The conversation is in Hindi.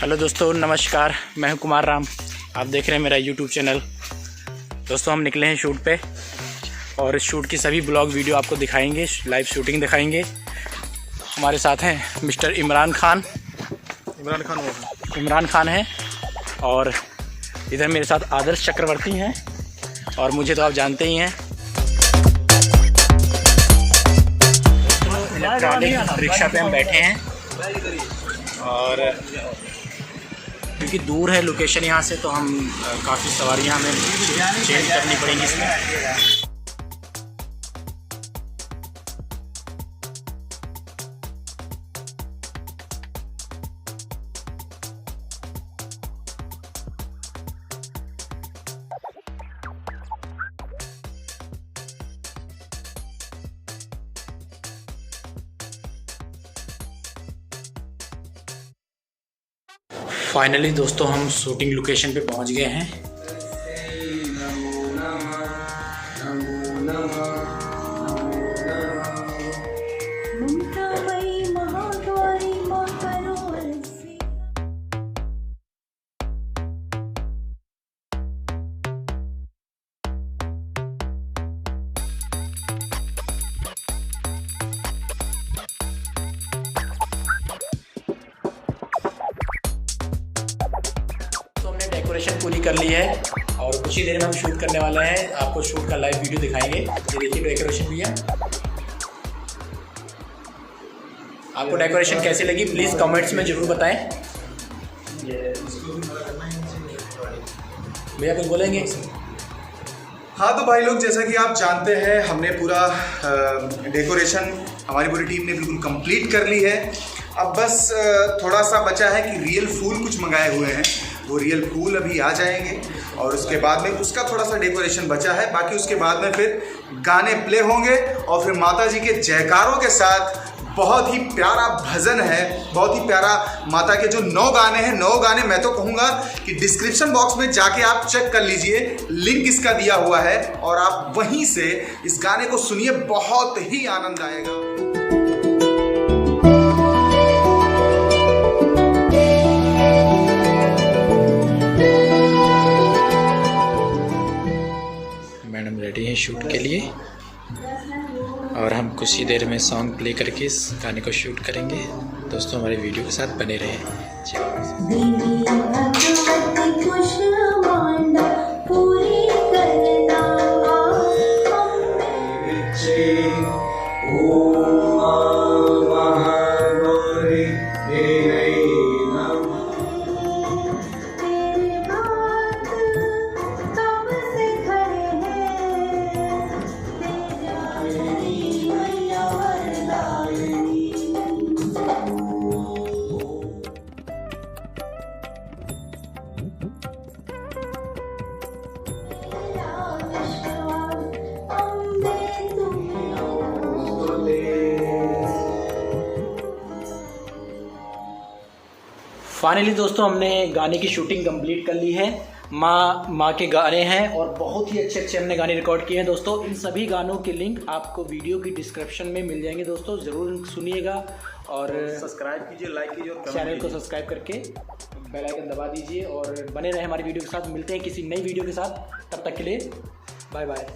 हेलो दोस्तों, नमस्कार। मैं हूं कुमार राम। आप देख रहे हैं मेरा यूट्यूब चैनल। दोस्तों, हम निकले हैं शूट पे और इस शूट की सभी ब्लॉग वीडियो आपको दिखाएंगे, लाइव शूटिंग दिखाएंगे। हमारे साथ हैं मिस्टर इमरान खान हैं और इधर मेरे साथ आदर्श चक्रवर्ती हैं और मुझे तो आप जानते ही हैं। इलेक्ट्रॉनिक रिक्शा पे हम बैठे हैं और क्योंकि दूर है लोकेशन यहाँ से, तो हम काफ़ी सवारियाँ हमें चेंज करनी पड़ेंगी इसमें। फाइनली दोस्तों, हम शूटिंग लोकेशन पे पहुंच गए हैं। डेकोरेशन पूरी कर ली है और कुछ ही देर में हम शूट करने वाले हैं। आपको शूट का लाइव वीडियो दिखाएंगे। ये देखिए डेकोरेशन भैया। आपको डेकोरेशन कैसी लगी प्लीज़ कमेंट्स में ज़रूर बताएं। भैया कुछ बोलेंगे? हाँ तो भाई लोग, जैसा कि आप जानते हैं, हमने पूरा डेकोरेशन हमारी पूरी टीम ने बिल्कुल कंप्लीट कर ली है। अब बस थोड़ा सा बचा है कि रियल फूल कुछ मंगाए हुए हैं, वो रियल फूल अभी आ जाएंगे और उसके बाद में उसका थोड़ा सा डेकोरेशन बचा है। बाकी उसके बाद में फिर गाने प्ले होंगे और फिर माता जी के जयकारों के साथ बहुत ही प्यारा भजन है, बहुत ही प्यारा। माता के जो 9 गाने हैं, 9 गाने मैं तो कहूँगा कि डिस्क्रिप्शन बॉक्स में जाके आप चेक कर लीजिए, लिंक इसका दिया हुआ है और आप वहीं से इस गाने को सुनिए, बहुत ही आनंद आएगा। मैडम रेडी हैं शूट के लिए और हम कुछ ही देर में सॉन्ग प्ले करके इस गाने को शूट करेंगे। दोस्तों, हमारे वीडियो के साथ बने रहें। फाइनली दोस्तों, हमने गाने की शूटिंग कंप्लीट कर ली है। माँ के गाने हैं और बहुत ही अच्छे अच्छे हमने गाने रिकॉर्ड किए हैं। दोस्तों, इन सभी गानों के लिंक आपको वीडियो की डिस्क्रिप्शन में मिल जाएंगे। दोस्तों, ज़रूर सुनिएगा और सब्सक्राइब कीजिए, लाइक कीजिए और चैनल को सब्सक्राइब करके बेल आइकन दबा दीजिए और बने रहे हमारी वीडियो के साथ। मिलते हैं किसी नई वीडियो के साथ, तब तक के लिए बाय बाय।